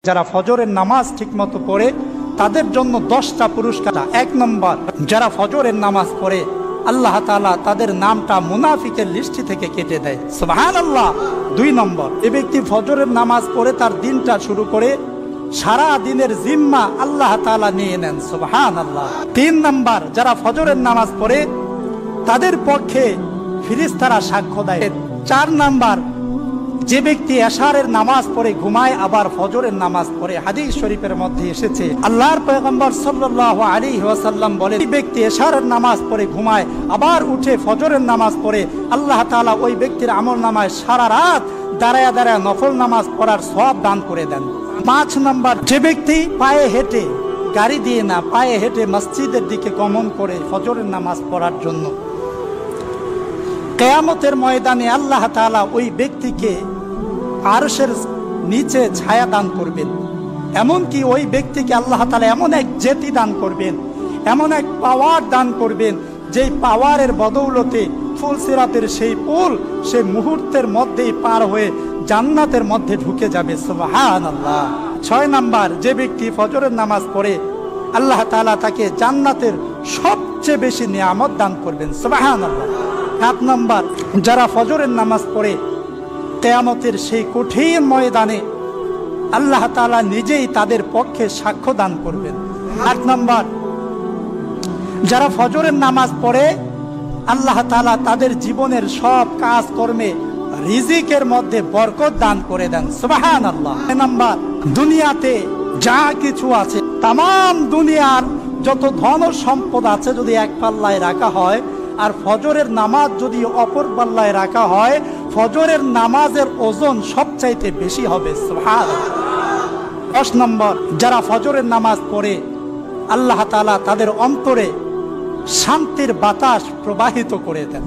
যারা ফজরের নামাজ ঠিকমতো পড়ে তাদের জন্য 10টা পুরস্কার। 1 নম্বর, যারা ফজরের নামাজ পড়ে আল্লাহ তাআলা তাদের নামটা মুনাফিকের লিস্টি থেকে কেটে দেয়, সুবহানাল্লাহ। 2 নম্বর, যে ব্যক্তি ফজরের নামাজ পড়ে তার দিনটা শুরু করে সারা দিনের জিম্মা আল্লাহ তাআলা নিয়ে নেন, সুবহানাল্লাহ। 3 নম্বর, যারা ফজরের নামাজ পড়ে তাদের পক্ষে ফেরেশতারা সাক্ষ্য দেয়। 4 নম্বর, যে ব্যক্তি এশারের নামাজ পড়ে ঘুমায় আবার ফজরের নামাজ পড়ে, হাদিস শরীফের মধ্যে এসেছে আল্লাহর পয়গম্বর সাল্লাল্লাহু আলাইহি ওয়াসাল্লাম বলেন, যে ব্যক্তি এশারের নামাজ পড়ে ঘুমায় আবার উঠে ফজরের নামাজ পড়ে, আল্লাহ তাআলা ওই ব্যক্তির আমলনামায় সারা রাত দাঁড়ায়া দাঁড়ায়া নফল নামাজ পড়ার সওয়াব দান করে দেন। 5 নম্বর, যে ব্যক্তি পায়ে হেঁটে, গাড়ি দিয়ে না, পায়ে হেঁটে মসজিদের দিকে গমন করে ফজরের নামাজ পড়ার জন্য, কিয়ামতের ময়দানে আল্লাহ তাআলা ওই ব্যক্তিকে আরশের নিচে ছায়া দান করবেন। এমনকি ওই ব্যক্তিকে আল্লাহ তাআলা এমন এক জেতি দান করবেন, এমন এক পাওয়ার দান করবেন, যেই পাওয়ারের বদৌলতে ফুলসিরাতের সেই পুল সেই মুহূর্তের মধ্যেই পার হয়ে জান্নাতের মধ্যে ঢুকে যাবে, সুবহানাল্লাহ। 6 নম্বর, যে ব্যক্তি ফজরের নামাজ পড়ে আল্লাহ তাআলা তাকে জান্নাতের সবচেয়ে বেশি নিয়ামত দান করবেন, সুবহানাল্লাহ। 7 নম্বর, যারা ফজরের নামাজ পড়ে কিয়ামতের সেই কঠিন ময়দানে আল্লাহ তাআলা নিজেই তাদের পক্ষে সাক্ষ্য দান করবেন। 8 নম্বর, যারা ফজরের নামাজ পড়ে আল্লাহ তাআলা তাদের জীবনের সব কাজ কর্মে রিজিকের মধ্যে বরকত দান করে দেন, সুবহানাল্লাহ। 9 নম্বর, দুনিয়াতে যা কিছু আছে, তাম দুনিয়ার যত ধন সম্পদ আছে যদি এক পাল্লায় রাখা হয় আর ফজরের নামাজ যদি অপর পাল্লায় রাখা হয়, ফজরের নামাজের ওজন সবচাইতে বেশি হবে, সুবহানাল্লাহ। 10 নম্বর, যারা ফজরের নামাজ পড়ে আল্লাহ তাআলা তাদের অন্তরে শান্তির বাতাস প্রবাহিত করে দেন।